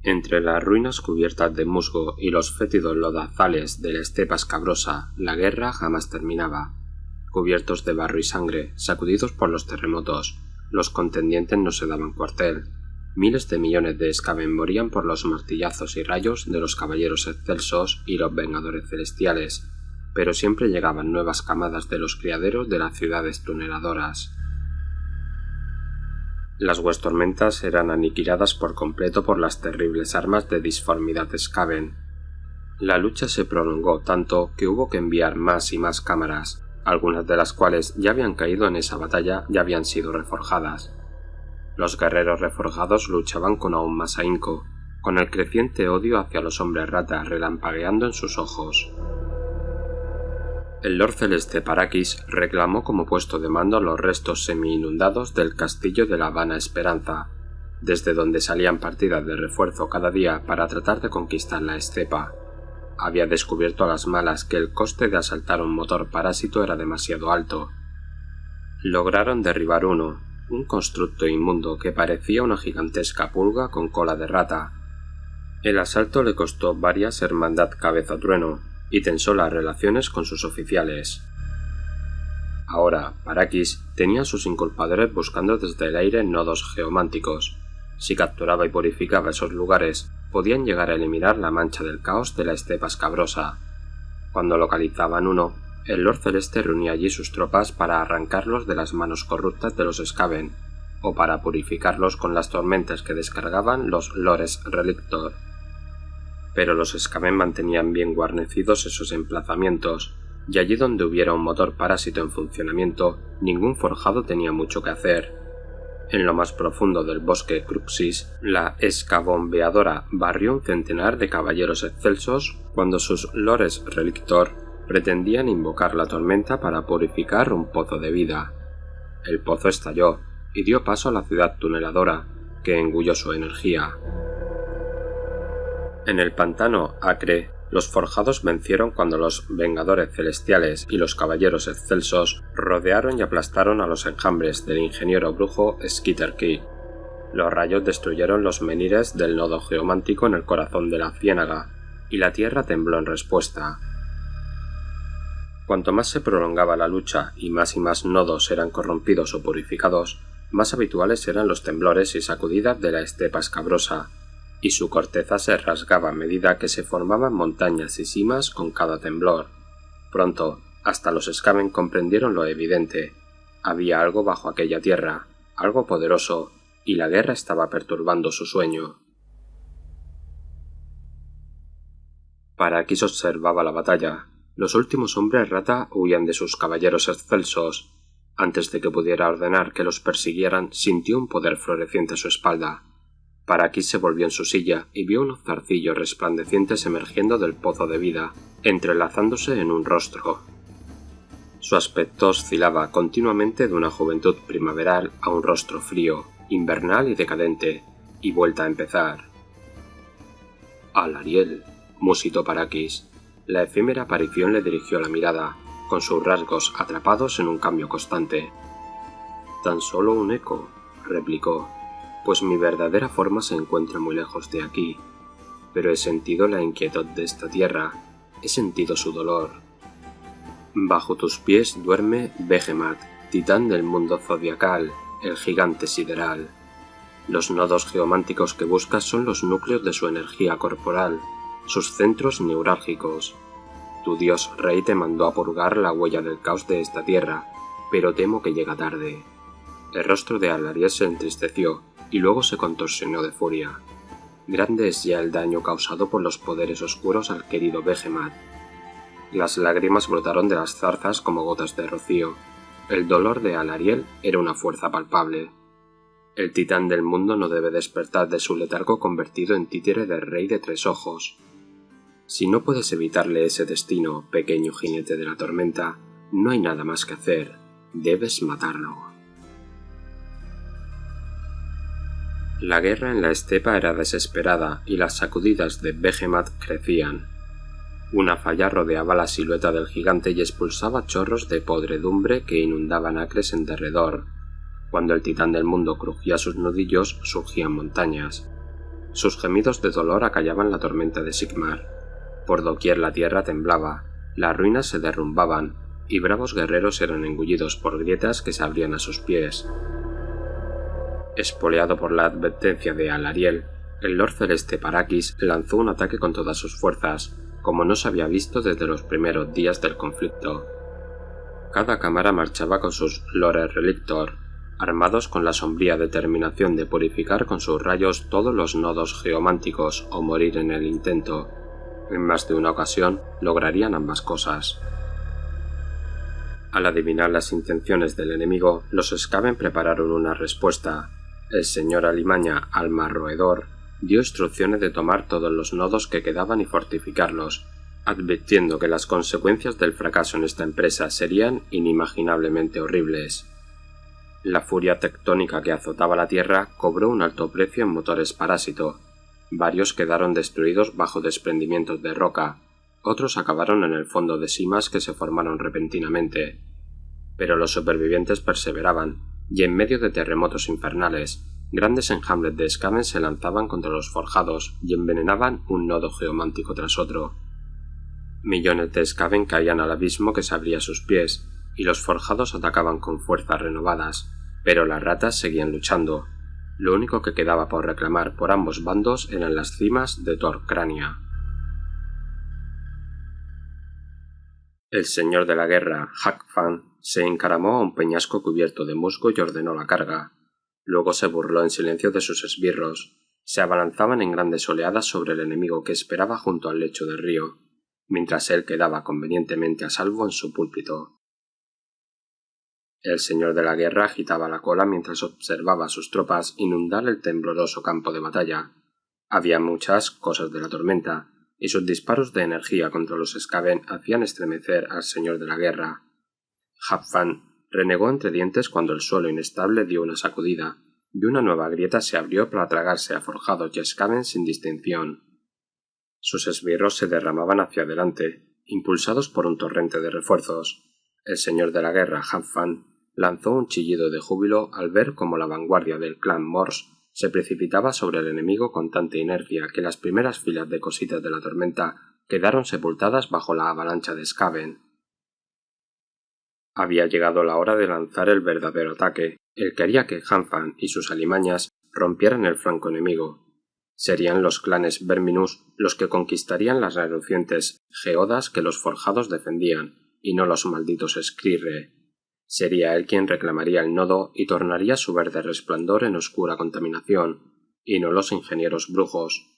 Entre las ruinas cubiertas de musgo y los fétidos lodazales de la estepa escabrosa, la guerra jamás terminaba. Cubiertos de barro y sangre, sacudidos por los terremotos, los contendientes no se daban cuartel. Miles de millones de Skaven morían por los martillazos y rayos de los caballeros excelsos y los vengadores celestiales, pero siempre llegaban nuevas camadas de los criaderos de las ciudades tuneladoras. Las Westormentas eran aniquiladas por completo por las terribles armas de disformidad Skaven. La lucha se prolongó tanto que hubo que enviar más y más cámaras, algunas de las cuales ya habían caído en esa batalla y habían sido reforjadas. Los guerreros reforjados luchaban con aún más ahínco, con el creciente odio hacia los hombres rata relampagueando en sus ojos. El Lord Celeste Parakis reclamó como puesto de mando los restos semi-inundados del castillo de la Vana Esperanza, desde donde salían partidas de refuerzo cada día para tratar de conquistar la estepa. Había descubierto a las malas que el coste de asaltar un motor parásito era demasiado alto. Lograron derribar uno, un constructo inmundo que parecía una gigantesca pulga con cola de rata. El asalto le costó varias Hermandad Cabeza Trueno, y tensó las relaciones con sus oficiales. Ahora, Parakis tenía a sus inculpadores buscando desde el aire nodos geománticos. Si capturaba y purificaba esos lugares, podían llegar a eliminar la mancha del caos de la estepa escabrosa. Cuando localizaban uno, el Lord Celeste reunía allí sus tropas para arrancarlos de las manos corruptas de los Skaven, o para purificarlos con las tormentas que descargaban los Lores Relictor. Pero los Skaven mantenían bien guarnecidos esos emplazamientos, y allí donde hubiera un motor parásito en funcionamiento, ningún forjado tenía mucho que hacer. En lo más profundo del bosque Cruxis, la escabombeadora barrió un centenar de caballeros excelsos cuando sus Lores Relictor pretendían invocar la tormenta para purificar un pozo de vida. El pozo estalló y dio paso a la ciudad tuneladora, que engulló su energía. En el pantano Acre, los forjados vencieron cuando los Vengadores Celestiales y los Caballeros Excelsos rodearon y aplastaron a los enjambres del ingeniero brujo Skitterkey. Los rayos destruyeron los menires del nodo geomántico en el corazón de la ciénaga, y la tierra tembló en respuesta. Cuanto más se prolongaba la lucha y más nodos eran corrompidos o purificados, más habituales eran los temblores y sacudidas de la estepa escabrosa, y su corteza se rasgaba a medida que se formaban montañas y cimas con cada temblor. Pronto, hasta los Skaven comprendieron lo evidente. Había algo bajo aquella tierra, algo poderoso, y la guerra estaba perturbando su sueño. Parakis observaba la batalla. Los últimos hombres rata huían de sus caballeros excelsos. Antes de que pudiera ordenar que los persiguieran, sintió un poder floreciente a su espalda. Parakis se volvió en su silla y vio unos zarcillos resplandecientes emergiendo del pozo de vida, entrelazándose en un rostro. Su aspecto oscilaba continuamente de una juventud primaveral a un rostro frío, invernal y decadente, y vuelta a empezar. «Alarielle», musitó Parakis. La efímera aparición le dirigió la mirada, con sus rasgos atrapados en un cambio constante. «Tan solo un eco», replicó. «Pues mi verdadera forma se encuentra muy lejos de aquí, pero he sentido la inquietud de esta tierra, he sentido su dolor. Bajo tus pies duerme Behemat, titán del mundo zodiacal, el gigante sideral. Los nodos geománticos que buscas son los núcleos de su energía corporal, sus centros neurálgicos. Tu dios rey te mandó a purgar la huella del caos de esta tierra, pero temo que llega tarde». El rostro de Alarielle se entristeció, y luego se contorsionó de furia. Grande es ya el daño causado por los poderes oscuros al querido Behemat. Las lágrimas brotaron de las zarzas como gotas de rocío. El dolor de Alarielle era una fuerza palpable. El titán del mundo no debe despertar de su letargo convertido en títere del rey de tres ojos. Si no puedes evitarle ese destino, pequeño jinete de la tormenta, no hay nada más que hacer. Debes matarlo. La guerra en la estepa era desesperada y las sacudidas de Behemat crecían. Una falla rodeaba la silueta del gigante y expulsaba chorros de podredumbre que inundaban acres en derredor. Cuando el titán del mundo crujía sus nudillos, surgían montañas. Sus gemidos de dolor acallaban la tormenta de Sigmar. Por doquier la tierra temblaba, las ruinas se derrumbaban, y bravos guerreros eran engullidos por grietas que se abrían a sus pies. Espoleado por la advertencia de Alariel, el Lord Celeste Parakis lanzó un ataque con todas sus fuerzas, como no se había visto desde los primeros días del conflicto. Cada cámara marchaba con sus Lore Relictor, armados con la sombría determinación de purificar con sus rayos todos los nodos geománticos o morir en el intento. En más de una ocasión lograrían ambas cosas. Al adivinar las intenciones del enemigo, los Skaven prepararon una respuesta. El señor Alimaña, alma roedor, dio instrucciones de tomar todos los nodos que quedaban y fortificarlos, advirtiendo que las consecuencias del fracaso en esta empresa serían inimaginablemente horribles. La furia tectónica que azotaba la Tierra cobró un alto precio en motores parásito. Varios quedaron destruidos bajo desprendimientos de roca, otros acabaron en el fondo de simas que se formaron repentinamente. Pero los supervivientes perseveraban, y en medio de terremotos infernales, grandes enjambres de Skaven se lanzaban contra los forjados y envenenaban un nodo geomántico tras otro. Millones de Skaven caían al abismo que se abría a sus pies, y los forjados atacaban con fuerzas renovadas, pero las ratas seguían luchando. Lo único que quedaba por reclamar por ambos bandos eran las cimas de Torcrania. El señor de la guerra, Hakfan, se encaramó a un peñasco cubierto de musgo y ordenó la carga. Luego se burló en silencio de sus esbirros. Se abalanzaban en grandes oleadas sobre el enemigo que esperaba junto al lecho del río, mientras él quedaba convenientemente a salvo en su púlpito. El señor de la guerra agitaba la cola mientras observaba a sus tropas inundar el tembloroso campo de batalla. Había muchas cosas de la tormenta, y sus disparos de energía contra los Skaven hacían estremecer al señor de la guerra. Hakfan renegó entre dientes cuando el suelo inestable dio una sacudida, y una nueva grieta se abrió para tragarse a forjados y Skaven sin distinción. Sus esbirros se derramaban hacia adelante, impulsados por un torrente de refuerzos. El señor de la guerra, Hakfan, lanzó un chillido de júbilo al ver cómo la vanguardia del clan Morse se precipitaba sobre el enemigo con tanta inercia que las primeras filas de cositas de la tormenta quedaron sepultadas bajo la avalancha de Skaven. Había llegado la hora de lanzar el verdadero ataque, el que haría que Hakfan y sus alimañas rompieran el flanco enemigo. Serían los clanes Verminus los que conquistarían las relucientes geodas que los forjados defendían, y no los malditos Skrirre. Sería él quien reclamaría el nodo y tornaría su verde resplandor en oscura contaminación, y no los ingenieros brujos.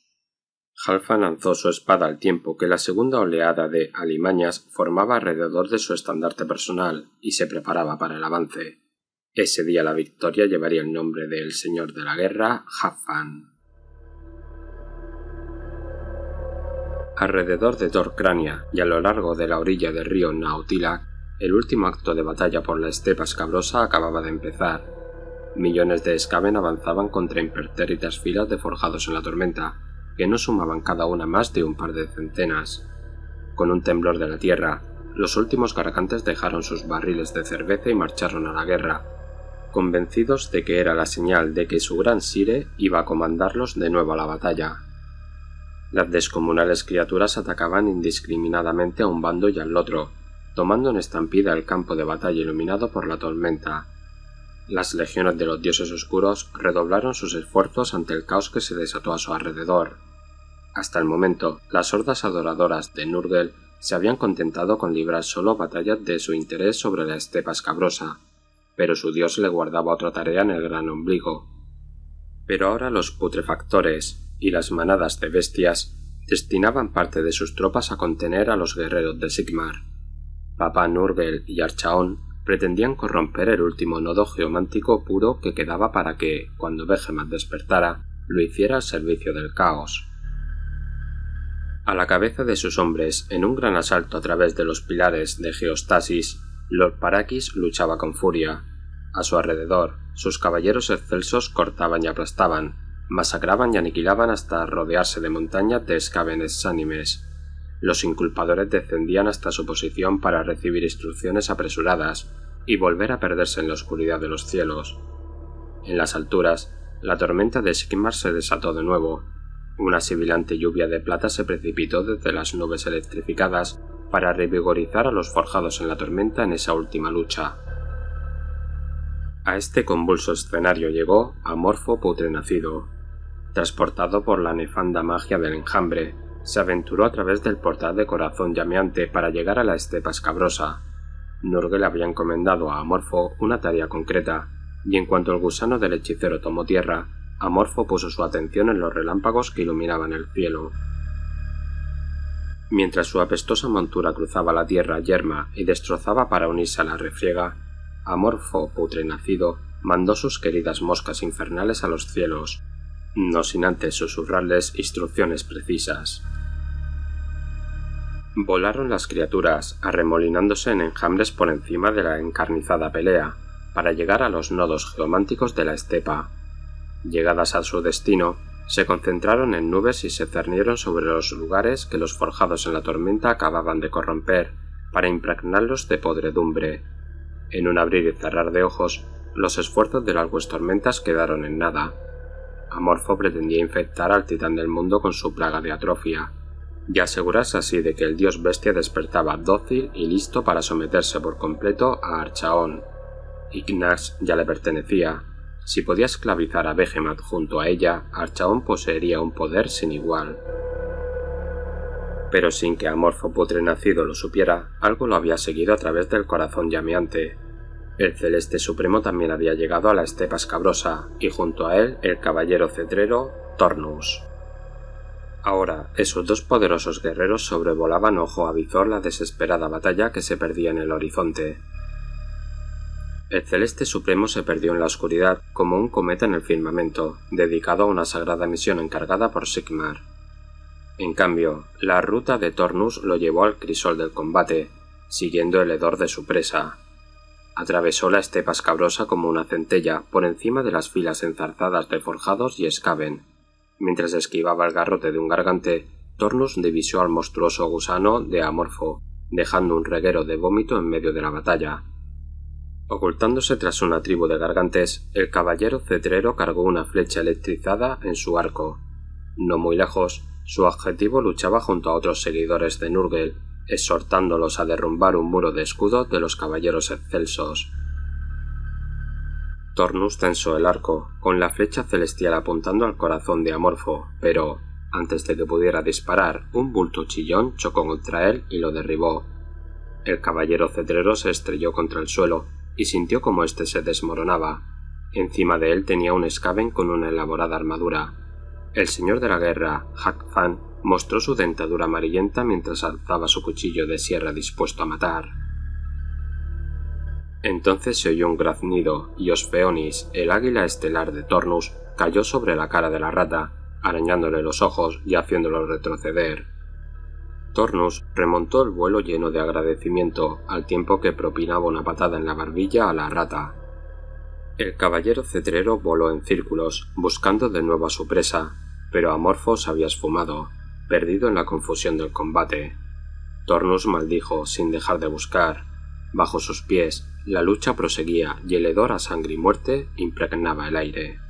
Halfdan lanzó su espada al tiempo que la segunda oleada de alimañas formaba alrededor de su estandarte personal y se preparaba para el avance. Ese día la victoria llevaría el nombre del señor de la guerra, Halfdan. Alrededor de Torcrania y a lo largo de la orilla del río Nautilac, el último acto de batalla por la estepa escabrosa acababa de empezar. Millones de Skaven avanzaban contra impertérritas filas de forjados en la tormenta, que no sumaban cada una más de un par de centenas. Con un temblor de la tierra, los últimos cargantes dejaron sus barriles de cerveza y marcharon a la guerra, convencidos de que era la señal de que su gran sire iba a comandarlos de nuevo a la batalla. Las descomunales criaturas atacaban indiscriminadamente a un bando y al otro, tomando en estampida el campo de batalla iluminado por la tormenta. Las legiones de los dioses oscuros redoblaron sus esfuerzos ante el caos que se desató a su alrededor. Hasta el momento, las hordas adoradoras de Nurgle se habían contentado con librar solo batallas de su interés sobre la estepa escabrosa, pero su dios le guardaba otra tarea en el gran ombligo. Pero ahora los putrefactores y las manadas de bestias destinaban parte de sus tropas a contener a los guerreros de Sigmar. Papá Nurgle y Archaon pretendían corromper el último nodo geomántico puro que quedaba para que, cuando Behemoth despertara, lo hiciera al servicio del caos. A la cabeza de sus hombres, en un gran asalto a través de los pilares de Geostasis, Lord Parakis luchaba con furia. A su alrededor, sus caballeros excelsos cortaban y aplastaban, masacraban y aniquilaban hasta rodearse de montañas de Skaven exánimes. Los inculpadores descendían hasta su posición para recibir instrucciones apresuradas y volver a perderse en la oscuridad de los cielos. En las alturas, la tormenta de Sigmar se desató de nuevo, Una sibilante lluvia de plata se precipitó desde las nubes electrificadas para revigorizar a los forjados en la tormenta en esa última lucha. A este convulso escenario llegó Amorfo Putrenacido. Transportado por la nefanda magia del enjambre, se aventuró a través del portal de corazón llameante para llegar a la estepa escabrosa. Nurgle había encomendado a Amorfo una tarea concreta, y en cuanto el gusano del hechicero tomó tierra, Amorfo puso su atención en los relámpagos que iluminaban el cielo. Mientras su apestosa montura cruzaba la tierra yerma y destrozaba para unirse a la refriega, Amorfo Putrenacido mandó sus queridas moscas infernales a los cielos, no sin antes susurrarles instrucciones precisas. Volaron las criaturas, arremolinándose en enjambres por encima de la encarnizada pelea, para llegar a los nodos geománticos de la estepa. Llegadas a su destino, se concentraron en nubes y se cernieron sobre los lugares que los forjados en la tormenta acababan de corromper, para impregnarlos de podredumbre. En un abrir y cerrar de ojos, los esfuerzos de las tormentas quedaron en nada. Amorfo pretendía infectar al titán del mundo con su plaga de atrofia, y asegurarse así de que el dios bestia despertaba dócil y listo para someterse por completo a Archaon. Ignax ya le pertenecía. Si podía esclavizar a Behemoth junto a ella, Archaon poseería un poder sin igual. Pero sin que Amorfo Putrenacido lo supiera, algo lo había seguido a través del corazón llameante. El Celeste Supremo también había llegado a la estepa escabrosa, y junto a él el caballero cetrero Tornus. Ahora, esos dos poderosos guerreros sobrevolaban ojo a visor la desesperada batalla que se perdía en el horizonte. El Celeste Supremo se perdió en la oscuridad como un cometa en el firmamento, dedicado a una sagrada misión encargada por Sigmar. En cambio, la ruta de Tornus lo llevó al crisol del combate, siguiendo el hedor de su presa. Atravesó la estepa escabrosa como una centella por encima de las filas enzarzadas de forjados y Skaven. Mientras esquivaba el garrote de un gargante, Tornus divisó al monstruoso gusano de Amorfo, dejando un reguero de vómito en medio de la batalla. Ocultándose tras una tribu de gargantes, el caballero cetrero cargó una flecha electrizada en su arco. No muy lejos, su objetivo luchaba junto a otros seguidores de Nurgle, exhortándolos a derrumbar un muro de escudo de los caballeros excelsos. Tornus tensó el arco, con la flecha celestial apuntando al corazón de Amorfo, pero, antes de que pudiera disparar, un bulto chillón chocó contra él y lo derribó. El caballero cetrero se estrelló contra el suelo, y sintió como éste se desmoronaba. Encima de él tenía un Skaven con una elaborada armadura. El señor de la guerra, Hakfan, mostró su dentadura amarillenta mientras alzaba su cuchillo de sierra dispuesto a matar. Entonces se oyó un graznido, y Osfeonis, el águila estelar de Tornus, cayó sobre la cara de la rata, arañándole los ojos y haciéndolo retroceder. Tornus remontó el vuelo lleno de agradecimiento, al tiempo que propinaba una patada en la barbilla a la rata. El caballero cetrero voló en círculos, buscando de nuevo a su presa, pero Amorfo se había esfumado, perdido en la confusión del combate. Tornus maldijo sin dejar de buscar. Bajo sus pies, la lucha proseguía y el hedor a sangre y muerte impregnaba el aire.